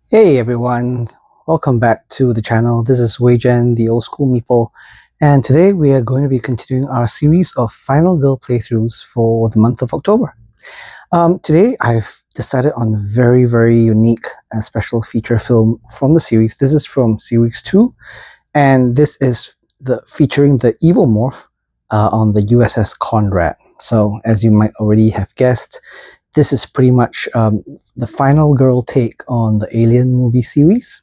Hey everyone, welcome back to the channel. This is Weijen, the old school meeple, and today we are going to be continuing our series of Final Girl playthroughs for the month of October. Today I've decided on a very unique and special feature film from the series. This is from series 2, and this is featuring the Evomorph on the USS Conrad. So as you might already have guessed, this is pretty much the final girl take on the Alien movie series.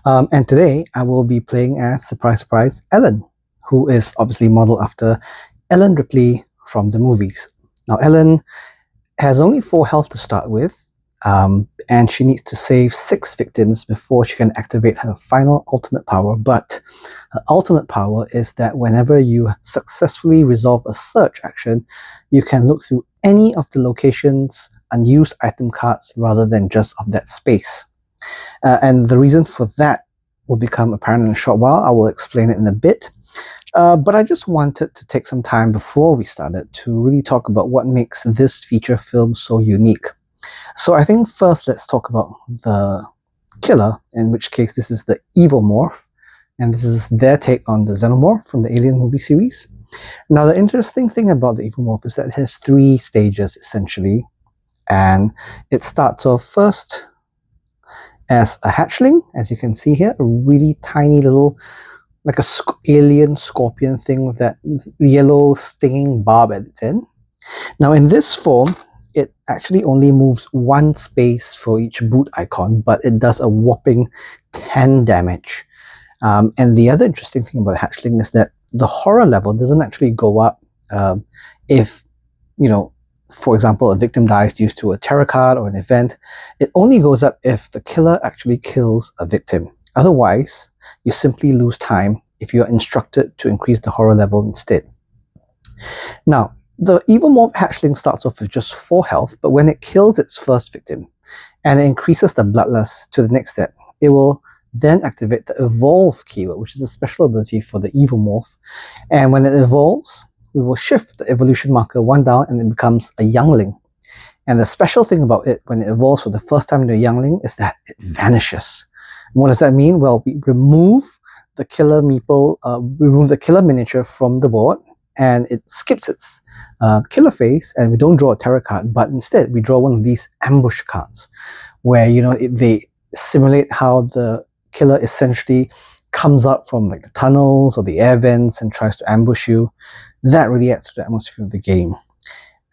And today I will be playing as, surprise, surprise, Ellen, who is obviously modeled after Ellen Ripley from the movies. Now, Ellen has only 4 health to start with, and she needs to save 6 victims before she can activate her final ultimate power. But her ultimate power is that whenever you successfully resolve a search action, you can look through any of the location's unused item cards rather than just of that space. And the reason for that will become apparent in a short while. I will explain it in a bit. But I just wanted to take some time before we started to really talk about what makes this feature film so unique. So I think first let's talk about the killer, in which case this is the Evomorph, and this is their take on the Xenomorph from the Alien movie series. Now the interesting thing about the Evomorph is that it has 3 stages essentially, and it starts off first as a hatchling, as you can see here, a really tiny little, like a alien scorpion thing with that yellow stinging barb at its end. Now in this form, it actually only moves 1 space for each boot icon, but it does a whopping 10 damage. And the other interesting thing about the hatchling is that the horror level doesn't actually go up if, for example, a victim dies due to a tarot card or an event. It only goes up if the killer actually kills a victim. Otherwise, you simply lose time if you're instructed to increase the horror level instead. Now, the Evomorph hatchling starts off with just 4 health, but when it kills its first victim and it increases the bloodlust to the next step, it will then activate the Evolve keyword, which is a special ability for the Evomorph. And when it evolves, we will shift the evolution marker 1 down and it becomes a youngling. And the special thing about it when it evolves for the first time into a youngling is that it vanishes. And what does that mean? Well, we remove the killer meeple, remove the killer miniature from the board, and it skips its killer phase, and we don't draw a tarot card, but instead we draw one of these ambush cards, where they simulate how the killer essentially comes out from like the tunnels or the air vents and tries to ambush you. That really adds to the atmosphere of the game.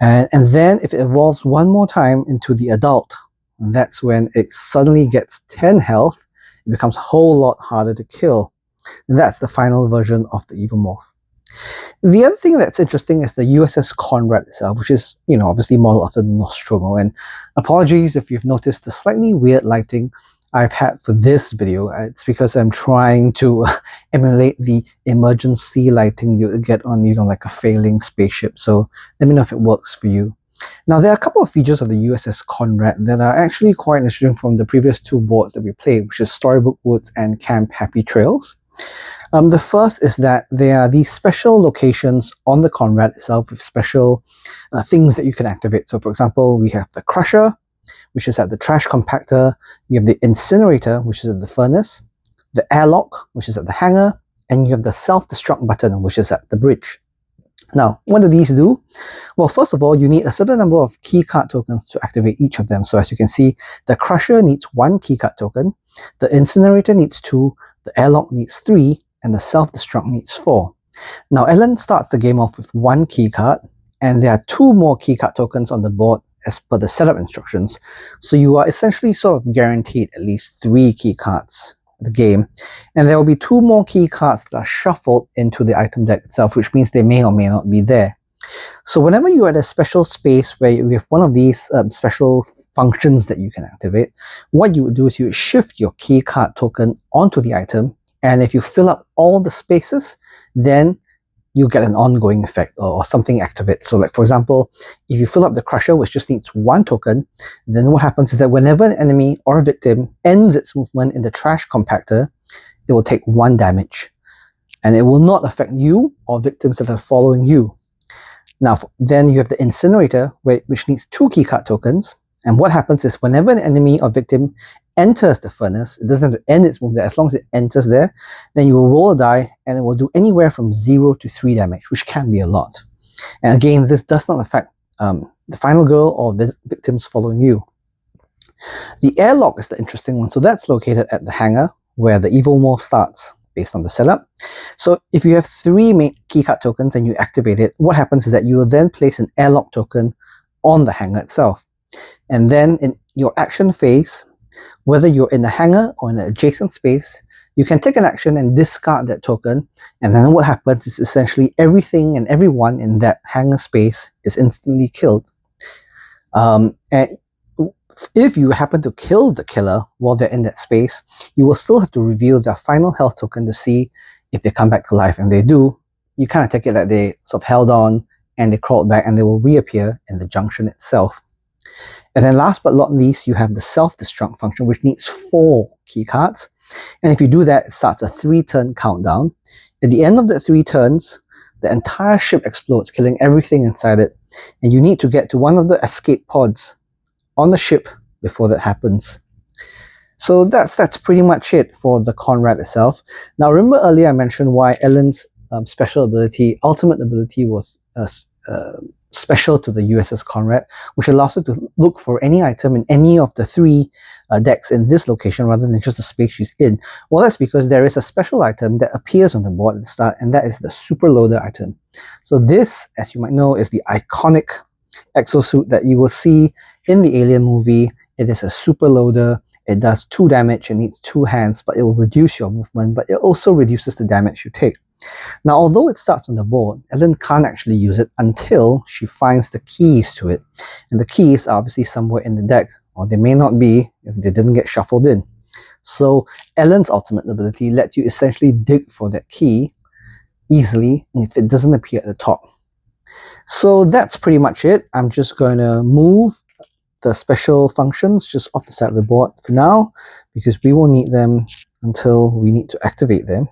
And then if it evolves 1 more time into the adult, that's when it suddenly gets 10 health. It becomes a whole lot harder to kill. And that's the final version of the Evomorph. The other thing that's interesting is the USS Conrad itself, which is, obviously modeled after the Nostromo. And apologies if you've noticed the slightly weird lighting I've had for this video. It's because I'm trying to emulate the emergency lighting you get on, like a failing spaceship. So let me know if it works for you. Now, there are a couple of features of the USS Conrad that are actually quite interesting from the previous 2 boards that we played, which is Storybook Woods and Camp Happy Trails. The first is that there are these special locations on the Conrad itself with special things that you can activate. So for example, we have the Crusher, which is at the trash compactor. You have the Incinerator, which is at the furnace, the Airlock, which is at the hangar, and you have the Self-Destruct button, which is at the bridge. Now, what do these do? Well, first of all, you need a certain number of keycard tokens to activate each of them. So as you can see, the Crusher needs 1 keycard token, the Incinerator needs 2, the Airlock needs 3, and the Self-Destruct needs 4. Now, Ellen starts the game off with 1 keycard, and there are 2 more keycard tokens on the board as per the setup instructions. So you are essentially sort of guaranteed at least 3 keycards in the game. And there will be 2 more keycards that are shuffled into the item deck itself, which means they may or may not be there. So whenever you're at a special space where you have one of these special functions that you can activate, what you would do is you would shift your keycard token onto the item, and if you fill up all the spaces, then you get an ongoing effect or something activates. So like for example, if you fill up the Crusher, which just needs 1 token, then what happens is that whenever an enemy or a victim ends its movement in the trash compactor, it will take 1 damage. And it will not affect you or victims that are following you. Now, then you have the Incinerator, which needs 2 keycard tokens. And what happens is whenever an enemy or victim enters the furnace, it doesn't have to end its move there, as long as it enters there, then you will roll a die and it will do anywhere from 0 to 3 damage, which can be a lot. And again, this does not affect the final girl or the victims following you. The airlock is the interesting one. So that's located at the hangar where the Evomorph starts based on the setup. So if you have 3 keycard tokens and you activate it, what happens is that you will then place an airlock token on the hangar itself. And then in your action phase, whether you're in the hangar or in an adjacent space, you can take an action and discard that token. And then what happens is essentially everything and everyone in that hangar space is instantly killed. And if you happen to kill the killer while they're in that space, you will still have to reveal their final health token to see if they come back to life. And if they do, you kind of take it that they sort of held on and they crawled back, and they will reappear in the junction itself. And then last but not least, you have the self-destruct function, which needs 4 keycards. And if you do that, it starts a 3-turn countdown. At the end of the 3 turns, the entire ship explodes, killing everything inside it. And you need to get to one of the escape pods on the ship before that happens. So that's pretty much it for the Conrad itself. Now remember earlier I mentioned why Ellen's special ability, ultimate ability, was special to the USS Conrad, which allows her to look for any item in any of the 3 decks in this location rather than just the space she's in. Well, that's because there is a special item that appears on the board at the start, and that is the Super Loader item. So this, as you might know, is the iconic exosuit that you will see in the Alien movie. It is a Super Loader. It does 2 damage and needs 2 hands, but it will reduce your movement, but it also reduces the damage you take. Now, although it starts on the board, Ellen can't actually use it until she finds the keys to it. And the keys are obviously somewhere in the deck, or they may not be if they didn't get shuffled in. So Ellen's ultimate ability lets you essentially dig for that key easily if it doesn't appear at the top. So that's pretty much it. I'm just going to move the special functions just off the side of the board for now, because we will need them until we need to activate them.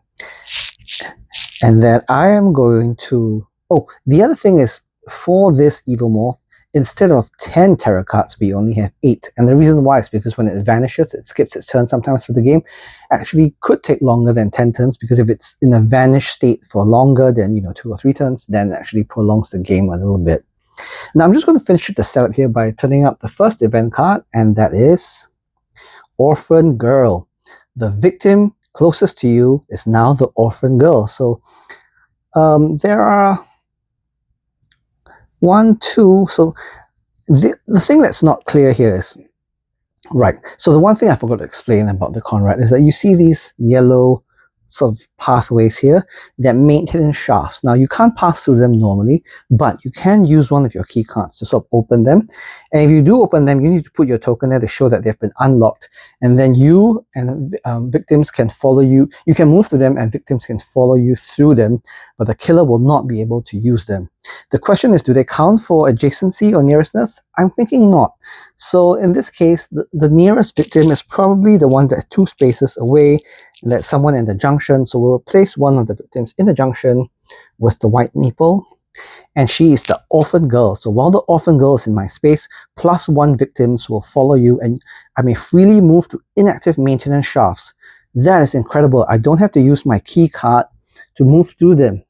And then I am going to... Oh, the other thing is, for this Evomorph, instead of 10 tarot cards, we only have 8. And the reason why is because when it vanishes, it skips its turn sometimes for the game. Actually could take longer than 10 turns, because if it's in a vanished state for longer than 2 or 3 turns, then it actually prolongs the game a little bit. Now I'm just going to finish the setup here by turning up the first event card, and that is Orphan Girl. The victim closest to you is now the orphan girl. So there are 1, 2. So the thing that's not clear here is, right, so the one thing I forgot to explain about the Conrad is that you see these yellow sort of pathways here that maintain shafts. Now you can't pass through them normally, but you can use one of your key cards to sort of open them. And if you do open them, you need to put your token there to show that they've been unlocked. And then you and victims can follow you. You can move through them and victims can follow you through them, but the killer will not be able to use them. The question is, do they count for adjacency or nearestness? I'm thinking not. So in this case, the nearest victim is probably the one that's 2 spaces away, and that's someone in the junction. So we'll place one of the victims in the junction with the white meeple, and she is the orphan girl. So while the orphan girl is in my space, +1 victims will follow you, and I may freely move to inactive maintenance shafts. That is incredible. I don't have to use my key card to move through them.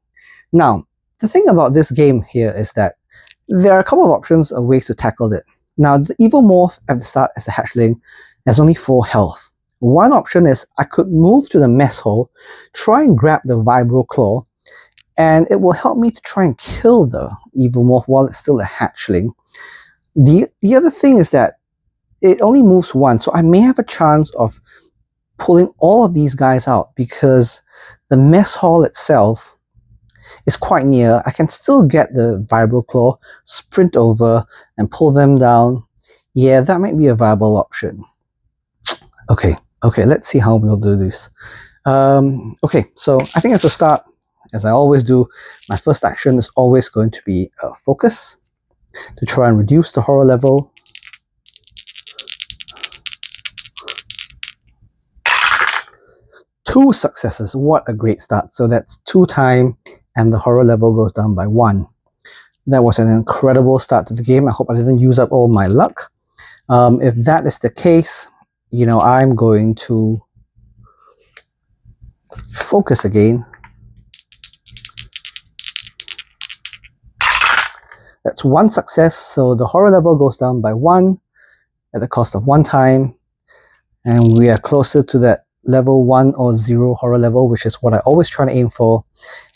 Now, the thing about this game here is that there are a couple of options of ways to tackle it. Now, the Evomorph at the start as a hatchling has only 4 health. One option is I could move to the mess hall, try and grab the Vibro Claw, and it will help me to try and kill the Evomorph while it's still a hatchling. The other thing is that it only moves once, so I may have a chance of pulling all of these guys out because the mess hall itself is quite near. I can still get the Vibro Claw, sprint over, and pull them down. Yeah, that might be a viable option. Okay, let's see how we'll do this. Okay, so I think as a start, as I always do, my first action is always going to be focus to try and reduce the horror level. Two successes, what a great start. So that's 2 time, and the horror level goes down by 1. That was an incredible start to the game. I hope I didn't use up all my luck. If that is the case, you know, I'm going to focus again. That's one success, so the horror level goes down by 1 at the cost of 1 time, and we are closer to that level 1 or 0 horror level, which is what I always try to aim for.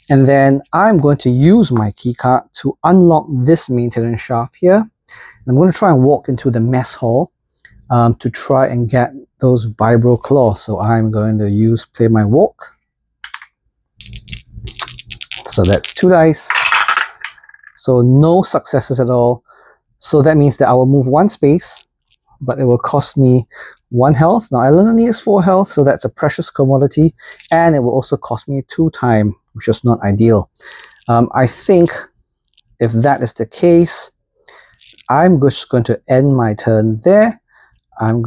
And then I'm going to use my keycard to unlock this maintenance shaft here. And I'm going to try and walk into the mess hall to try and get those vibro claws. So I'm going to play my walk. So that's 2 dice. So no successes at all. So that means that I will move 1 space, but it will cost me 1 health. Now I only need 4 health, so that's a precious commodity, and it will also cost me 2 time, which is not ideal. I think if that is the case, I'm just going to end my turn there. I've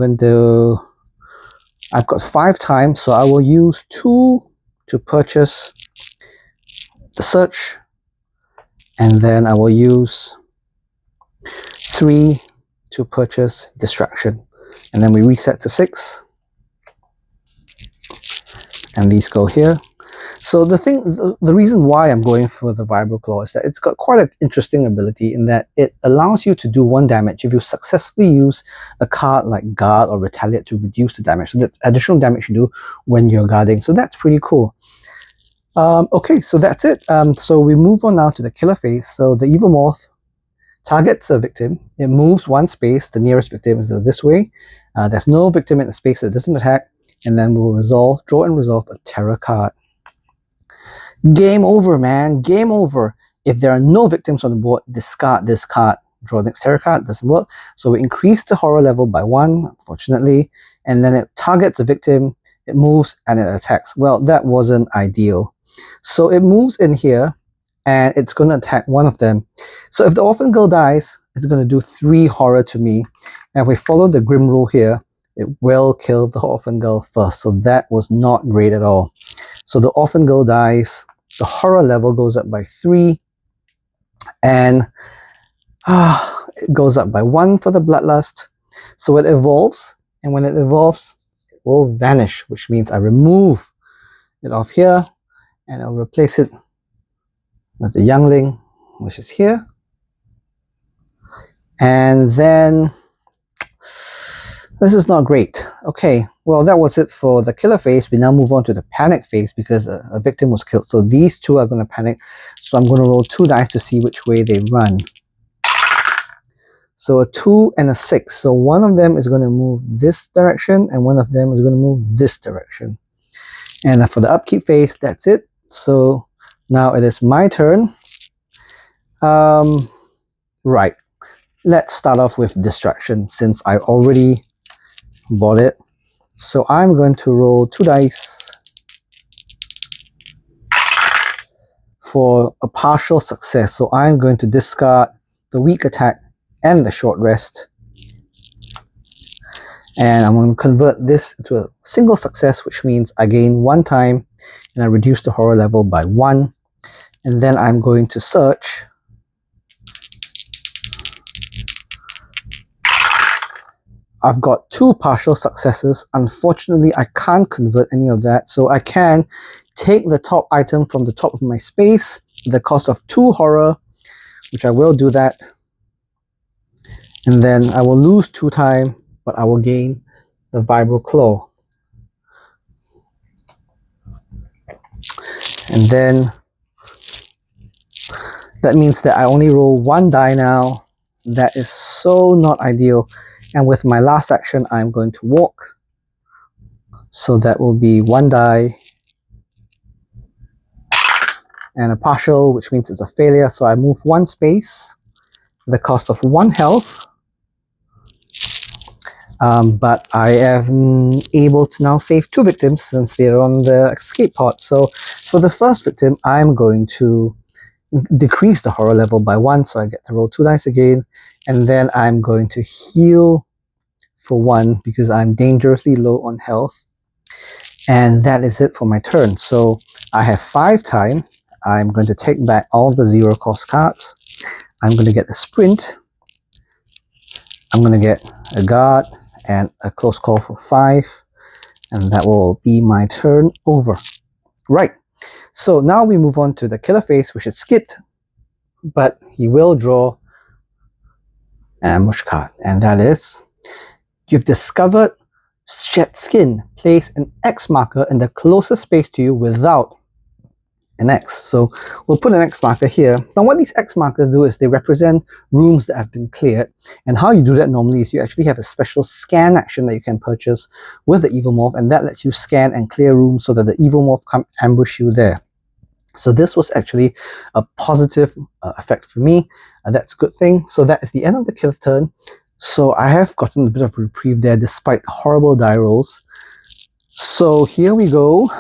got 5 times, so I will use 2 to purchase the search, and then I will use 3 to purchase distraction, and then we reset to 6, and these go here. So the reason why I'm going for the Vibro Claw is that it's got quite an interesting ability in that it allows you to do 1 damage if you successfully use a card like Guard or Retaliate to reduce the damage. So that's additional damage you do when you're guarding. So that's pretty cool. Okay, so that's it. So we move on now to the killer phase. So the Evomorph targets a victim. It moves 1 space. The nearest victim is this way. There's no victim in the space that doesn't attack. And then we'll draw and resolve a terror card. Game over, man. Game over. If there are no victims on the board, discard this card. Draw the next terror card. Doesn't work. So we increase the horror level by 1, unfortunately. And then it targets a victim. It moves and it attacks. Well, that wasn't ideal. So it moves in here and it's going to attack one of them. So if the Orphan Girl dies, it's going to do 3 horror to me. And if we follow the Grim rule here, it will kill the Orphan Girl first. So that was not great at all. So the Orphan Girl dies. The horror level goes up by 3. And it goes up by 1 for the Bloodlust. So it evolves. And when it evolves, it will vanish, which means I remove it off here. And I'll replace it with the Youngling, which is here. And then this is not great. Okay, well, that was it for the killer phase. We now move on to the panic phase because a victim was killed. So these 2 are going to panic. So I'm going to roll 2 dice to see which way they run. So a 2 and a 6. So one of them is going to move this direction and one of them is going to move this direction. And for the upkeep phase, that's it. So now it is my turn. Right. Let's start off with distraction since I already bought it. So I'm going to roll 2 dice for a partial success. So I'm going to discard the weak attack and the short rest. And I'm going to convert this to a single success, which means I gain 1 time and I reduce the horror level by 1. And then I'm going to search. I've got 2 partial successes. Unfortunately, I can't convert any of that. So I can take the top item from the top of my space at the cost of 2 horror, which I will do that. And then I will lose 2 time, but I will gain the Vibro Claw. And then that means that I only roll 1 die now. That is so not ideal. And with my last action, I'm going to walk. So that will be 1 die. And a partial, which means it's a failure. So I move 1 space at the cost of 1 health. But I am able to now save 2 victims since they're on the escape pod. So for the first victim, I'm going to decrease the horror level by 1, so I get to roll 2 dice again. And then I'm going to heal for 1 because I'm dangerously low on health. And that is it for my turn. So I have 5 time. I'm going to take back all the 0 cost cards. I'm going to get a sprint. I'm going to get a guard, and a close call for 5. And that will be my turn over. Right. So now we move on to the killer phase, which is skipped, but he will draw an ambush card. And that is, you've discovered Shed Skin. Place an X marker in the closest space to you without an X. So we'll put an X marker here. Now what these X markers do is they represent rooms that have been cleared. And how you do that normally is you actually have a special scan action that you can purchase with the Evomorph, and that lets you scan and clear rooms so that the Evomorph can't ambush you there. So this was actually a positive effect for me. That's a good thing. So that is the end of the killer turn. So I have gotten a bit of reprieve there despite horrible die rolls. So here we go.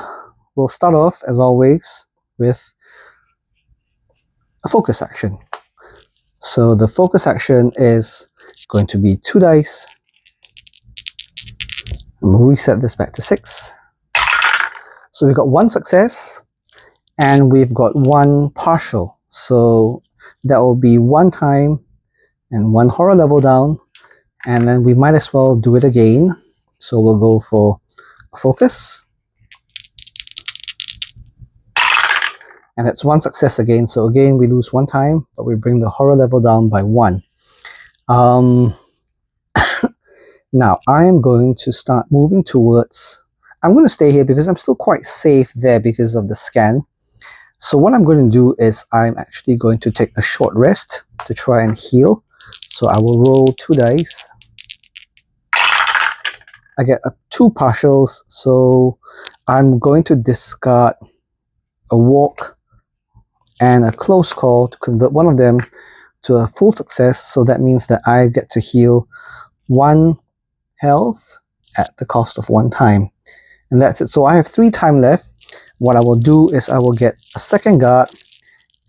We'll start off as always with a focus action. So the focus action is going to be 2 dice. I'm going to reset this back to 6. So we've got 1 success and we've got 1 partial. So that will be 1 time and 1 horror level down. And then we might as well do it again. So we'll go for a focus. And that's 1 success again. So again, we lose 1 time, but we bring the horror level down by 1. Now, I'm going to start moving towards... I'm going to stay here because I'm still quite safe there because of the scan. So what I'm going to do is I'm actually going to take a short rest to try and heal. So I will roll 2 dice. I get 2 partials, so I'm going to discard a walk and a close call to convert one of them to a full success. So that means that I get to heal 1 health at the cost of 1 time. And that's it. So I have 3 time left. What I will do is I will get a second guard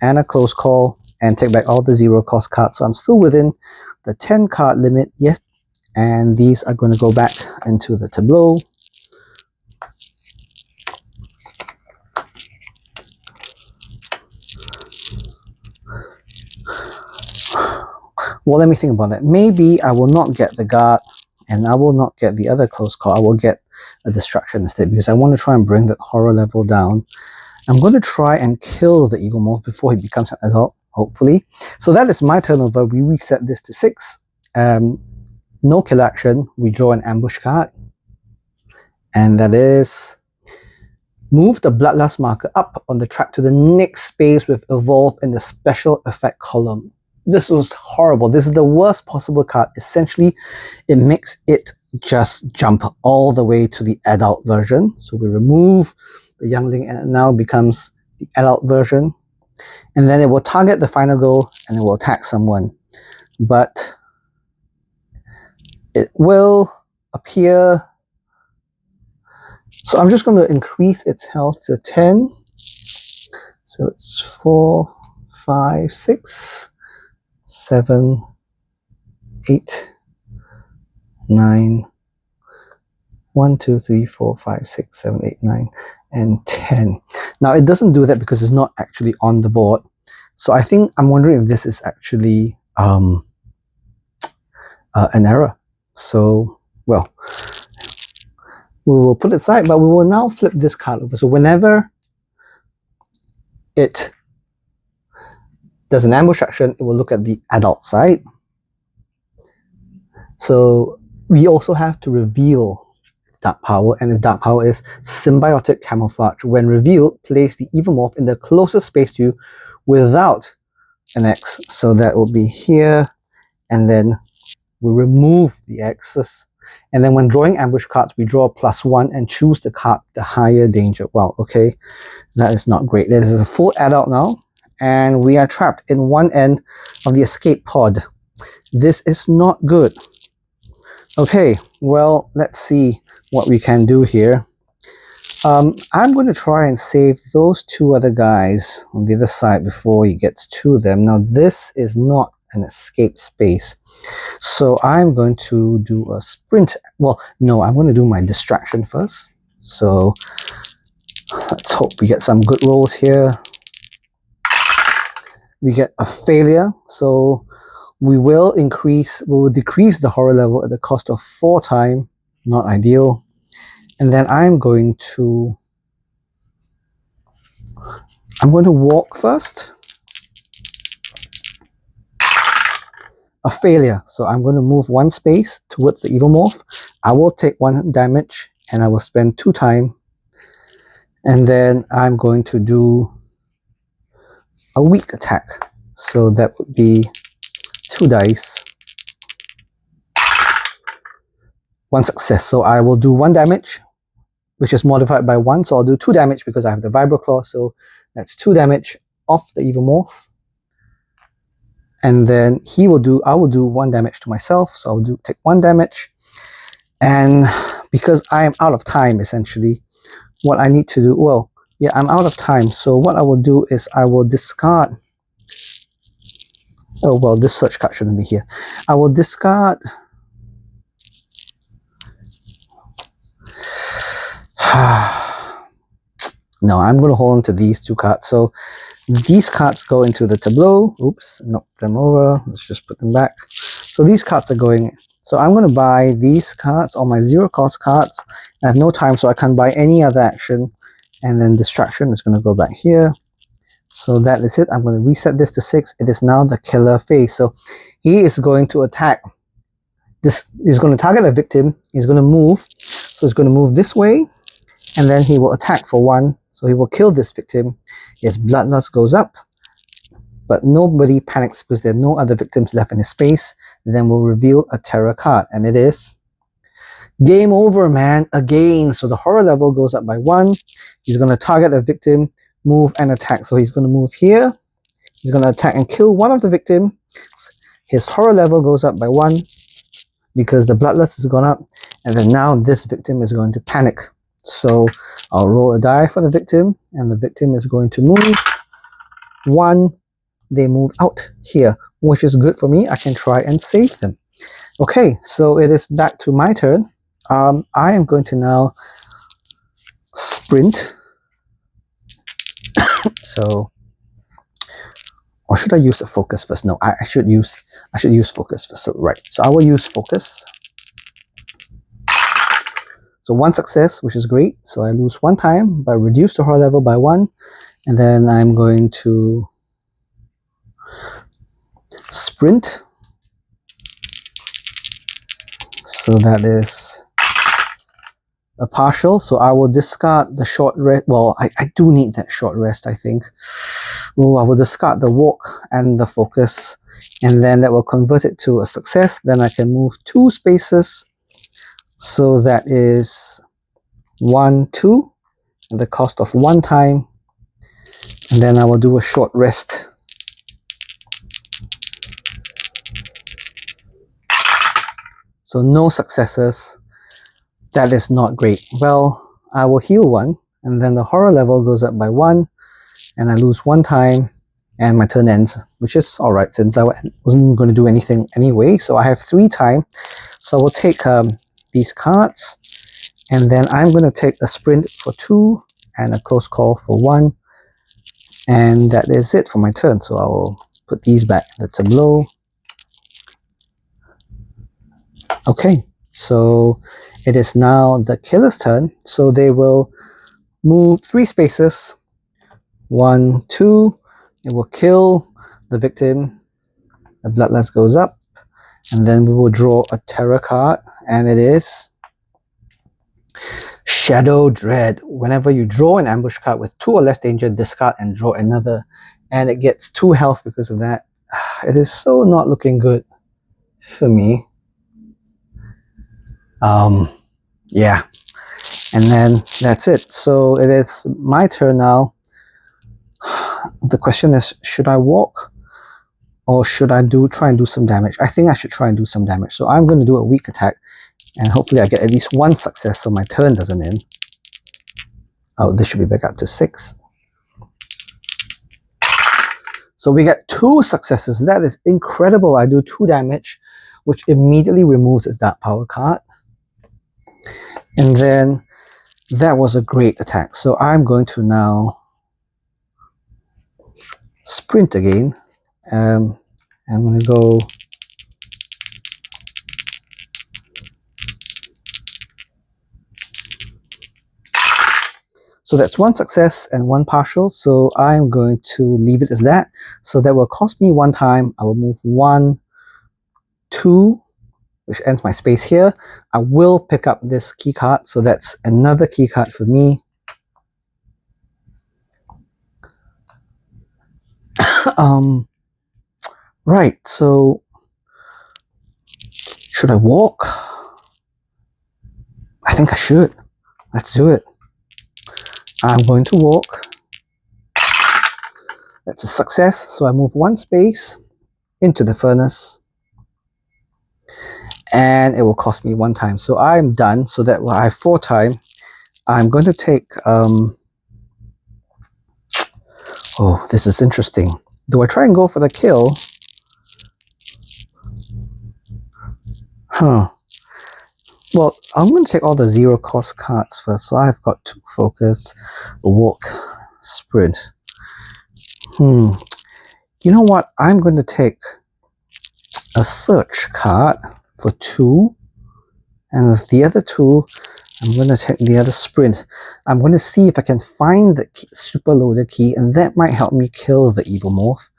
and a close call and take back all the 0 cost cards. So I'm still within the 10 card limit. Yes. And these are going to go back into the tableau. Well, let me think about it. Maybe I will not get the guard and I will not get the other close call. I will get a distraction instead because I want to try and bring that horror level down. I'm going to try and kill the Evomorph before he becomes an adult, hopefully. So that is my turnover. We reset this to 6. No kill action. We draw an ambush card. And that is... move the Bloodlust marker up on the track to the next space with Evolve in the special effect column. This was horrible. This is the worst possible card. Essentially, it makes it just jump all the way to the adult version. So we remove the youngling and it now becomes the adult version. And then it will target the final goal and it will attack someone. But it will appear... So I'm just going to increase its health to 10. So it's 4, 5, 6, 7, 8, 9, 1, 2, 3, 4, 5, 6, 7, 8, 9, and 10. Now it doesn't do that because it's not actually on the board. So I think I'm wondering if this is actually an error. So, well, we will put it aside, but we will now flip this card over. So whenever it does an ambush action, it will look at the adult side. So we also have to reveal its dark power, and its dark power is Symbiotic Camouflage. When revealed, place the Evomorph in the closest space to you without an X. So that will be here, and then we remove the X's. And then when drawing ambush cards, we draw +1 and choose the card with the higher danger. Wow, okay, that is not great. This is a full adult now, and we are trapped in one end of the escape pod. This is not good. Okay, well, let's see what we can do here. I'm going to try and save those 2 other guys on the other side before he gets to them. Now, this is not an escape space. So I'm going to do a sprint. Well, no, I'm going to do my distraction first. So let's hope we get some good rolls here. We get a failure. So We will decrease the horror level at the cost of 4 time, not ideal. And then I'm going to walk first. A failure. So I'm going to move 1 space towards the Evomorph. I will take 1 damage and I will spend 2 time. And then I'm going to do a weak attack. So that would be 2 dice. 1 success. So I will do 1 damage, which is modified by 1. So I'll do 2 damage because I have the Vibro Claw. So that's 2 damage off the Evomorph. And then I will do 1 damage to myself. So I'll take 1 damage. And because I am out of time, essentially, what I need to do, well, yeah, I'm out of time. So what I will do is I will discard, oh, well, this search card shouldn't be here. I will discard, no, I'm going to hold on to these 2 cards. So these cards go into the tableau. Oops, knocked them over. Let's just put them back. So these cards are going. So I'm going to buy these cards, all my 0 cost cards. I have no time, so I can't buy any other action. And then distraction is going to go back here. So that is it. I'm going to reset this to 6. It is now the killer phase. So he is going to attack. This is going to target a victim. He's going to move. So he's going to move this way. And then he will attack for 1. So he will kill this victim. His bloodlust goes up. But nobody panics because there are no other victims left in his space. And then we'll reveal a terror card. And it is game over, man. Again. So the horror level goes up by 1. He's going to target a victim, move and attack. So he's going to move here. He's going to attack and kill one of the victims. His horror level goes up by 1 because the bloodlust has gone up. And then now this victim is going to panic. So I'll roll a die for the victim, and the victim is going to move 1. They move out here, which is good for me. I can try and save them. Okay, so it is back to my turn. I am going to now sprint. So, or should I use a focus first? No, I should use focus first. So right, so I will use focus. So 1 success, which is great. So I lose 1 time, but reduce the horror level by 1. And then I'm going to sprint. So that is a partial. So I will discard the short rest. Well, I do need that short rest, I think. Oh, I will discard the walk and the focus. And then that will convert it to a success. Then I can move 2 spaces. So that is 1, 2, at the cost of 1 time. And then I will do a short rest. So no successes. That is not great. Well, I will heal 1, and then the horror level goes up by 1, and I lose 1 time, and my turn ends, which is alright since I wasn't going to do anything anyway. So I have 3 time. So I will take these cards, and then I'm going to take a sprint for 2 and a close call for 1, and that is it for my turn. So I will put these back in the tableau. Okay, so it is now the killer's turn. So they will move 3 spaces. 1, 2. It will kill the victim. The bloodlust goes up, and then we will draw a terror card, and it is Shadow Dread. Whenever you draw an ambush card with 2 or less danger, discard and draw another, and it gets 2 health because of that. It is so not looking good for me. Yeah, and then that's it. So it is my turn now. The question is, should I walk or should I try and do some damage? I think I should try and do some damage. So I'm going to do a weak attack, and hopefully I get at least 1 success so my turn doesn't end. Oh, this should be back up to 6. So we get 2 successes. That is incredible. I do 2 damage, which immediately removes its Dark Power card. And then that was a great attack. So I'm going to now sprint again. I'm going to go So that's one success and one partial. So I'm going to leave it as that. So that will cost me 1 time. I will move 1, 2, which ends my space here. I will pick up this key card. So that's another key card for me. Right, so should I walk? I think I should. Let's do it. I'm going to walk. That's a success. So I move 1 space into the furnace. And it will cost me 1 time. So I'm done. So that I have 4 time. I'm going to take... oh, this is interesting. Do I try and go for the kill? Huh. Well, I'm going to take all the 0 cost cards first. So I've got 2 focus, a walk, sprint. You know what? I'm going to take a search card for 2. And with the other 2, I'm going to take the other sprint. I'm going to see if I can find the super loader key, and that might help me kill the Evomorph.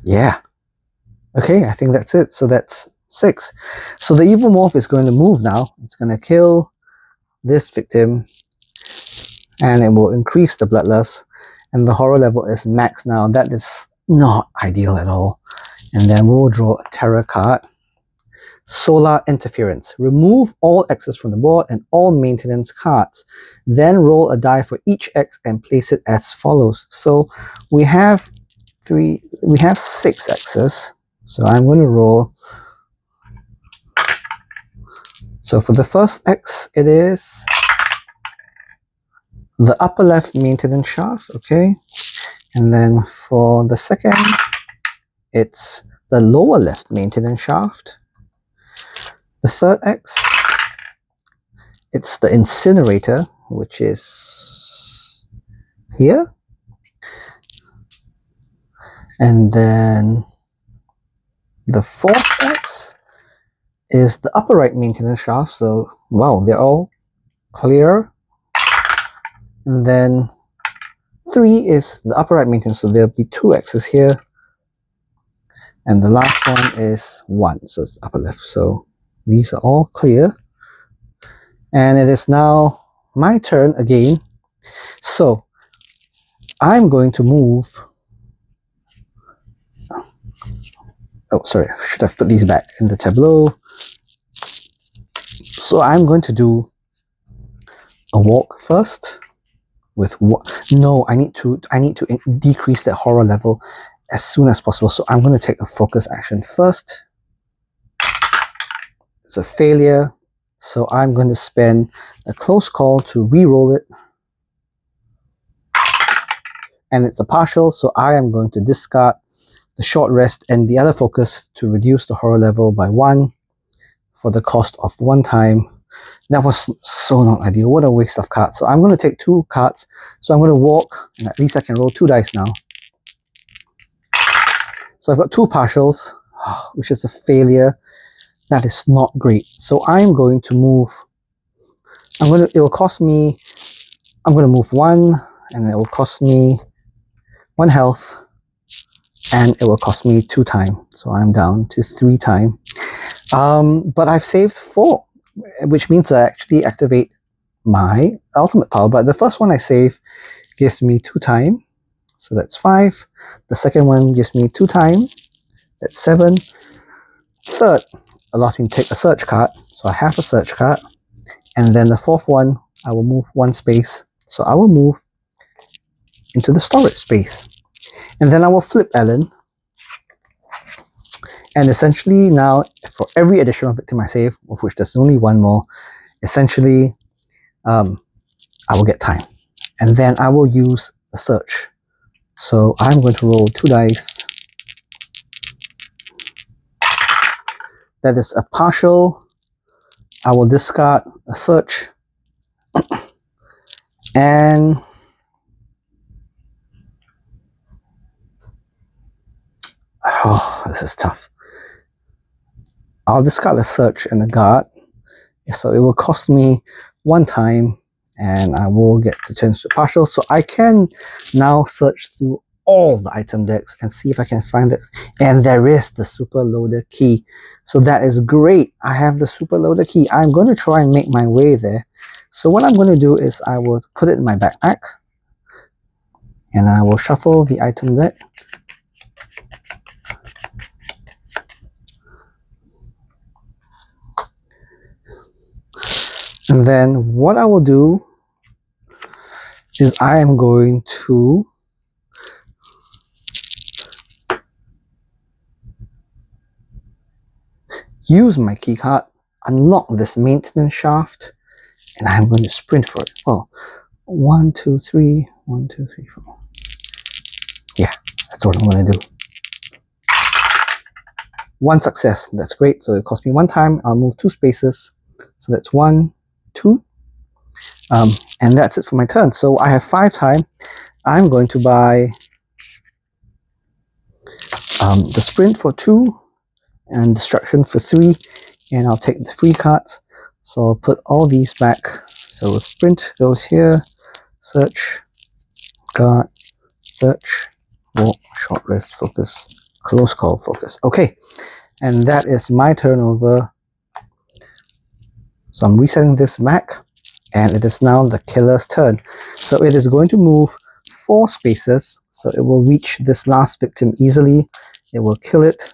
Yeah. Okay, I think that's it. So that's 6. So the Evomorph is going to move now. It's going to kill this victim, and it will increase the bloodlust. And the horror level is max now. That is not ideal at all. And then we'll draw a terror card. Solar Interference. Remove all X's from the board and all maintenance cards. Then roll a die for each X and place it as follows. So we have 6 X's. So I'm going to roll. So for the first X, it is the upper left maintenance shaft, okay? And then for the second, it's the lower left maintenance shaft. The third X, it's the incinerator, which is here. And then the fourth X is the upper right maintenance shaft. So, wow, they're all clear. And then 3 is the upper right maintenance, so there'll be 2 X's here. And the last one is 1, so it's the upper left. So these are all clear. And it is now my turn again. So I'm going to move... oh, sorry, I should have put these back in the tableau. So I'm going to do a walk first. With what? No, I need to decrease that horror level as soon as possible. So I'm going to take a focus action first. It's a failure. So I'm going to spend a close call to re-roll it. And it's a partial, so I am going to discard the short rest and the other focus to reduce the horror level by 1 for the cost of 1 time. That was so not ideal. What a waste of cards. So I'm going to take 2 cards. So I'm going to walk, and at least I can roll 2 dice now. So I've got 2 partials, which is a failure. That is not great. So I'm going to move. It will cost me. I'm going to move 1, and it will cost me 1 health, and it will cost me 2 time. So I'm down to 3 time. But I've saved 4. Which means I actually activate my ultimate power. But the first one I save gives me 2 time. So that's 5. The second one gives me 2 time. That's 7. Third allows me to take a search card. So I have a search card. And then the fourth one, I will move 1 space. So I will move into the storage space. And then I will flip Ellen. And essentially now, for every additional victim I save, of which there's only 1 more, essentially, I will get time. And then I will use a search. So I'm going to roll 2 dice. That is a partial. I will discard a search. And oh, this is tough. I'll discard a search and a guard. So it will cost me 1 time and I will get to turns to partial. So I can now search through all the item decks and see if I can find it. And there is the super loader key. So that is great. I have the super loader key. I'm going to try and make my way there. So what I'm going to do is I will put it in my backpack, and I will shuffle the item deck. And then what I will do is I am going to use my keycard, unlock this maintenance shaft, and I'm going to sprint for it. Well, 1, 2, 3, 1, 2, 3, 4. Yeah, that's what I'm going to do. One success, that's great. So it cost me 1 time. I'll move 2 spaces. So that's 1, 2. And that's it for my turn. So I have 5 time. I'm going to buy the sprint for 2 and destruction for 3, and I'll take the free cards. So I'll put all these back. So sprint goes here, search, guard, search, walk, short rest, focus, close call, focus. Okay, and that is my turnover. So I'm resetting this back, and it is now the killer's turn. So it is going to move 4 spaces, so it will reach this last victim easily. It will kill it,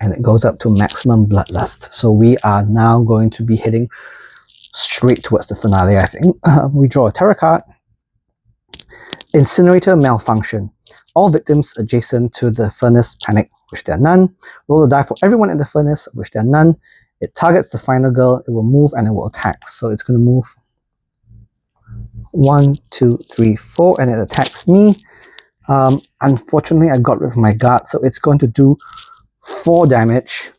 and it goes up to maximum bloodlust. So we are now going to be heading straight towards the finale, I think. We draw a tarot card. Incinerator malfunction. All victims adjacent to the furnace panic, which there are none. Roll a die for everyone in the furnace, of which there are none. It targets the final girl, it will move, and it will attack. So it's going to move 1, 2, 3, 4, and it attacks me. Unfortunately, I got rid of my guard, so it's going to do 4 damage,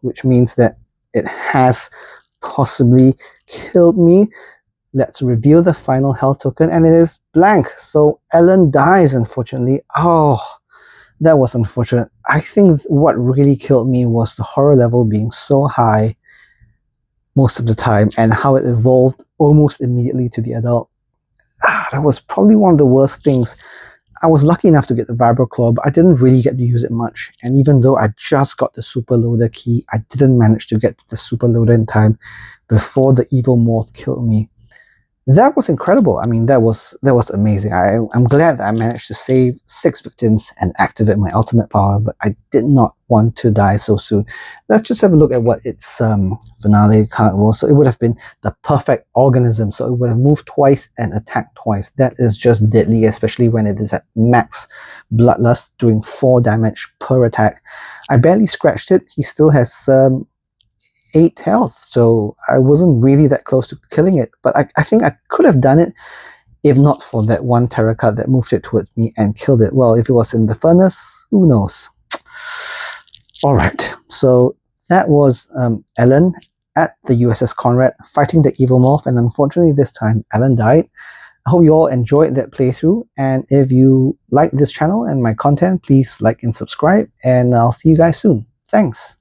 which means that it has possibly killed me. Let's reveal the final health token, and it is blank. So Ellen dies, unfortunately. Oh, that was unfortunate. I think what really killed me was the horror level being so high most of the time, and how it evolved almost immediately to the adult. That was probably one of the worst things. I was lucky enough to get the Vibro Claw, but I didn't really get to use it much. And even though I just got the super loader key, I didn't manage to get the super loader in time before the Evomorph killed me. That was incredible. I mean, that was amazing. I'm glad that I managed to save 6 victims and activate my ultimate power, but I did not want to die so soon. Let's just have a look at what its finale card was. So it would have been the perfect organism. So it would have moved twice and attacked twice. That is just deadly, especially when it is at max bloodlust, doing 4 damage per attack. I barely scratched it. He still has 8 health, so I wasn't really that close to killing it, but I think I could have done it if not for that one tarot card that moved it towards me and killed it. Well, if it was in the furnace, who knows. Alright, so that was Ellen at the USS Conrad fighting the Evomorph, and unfortunately this time Ellen died. I hope you all enjoyed that playthrough, and if you like this channel and my content, please like and subscribe, and I'll see you guys soon. Thanks.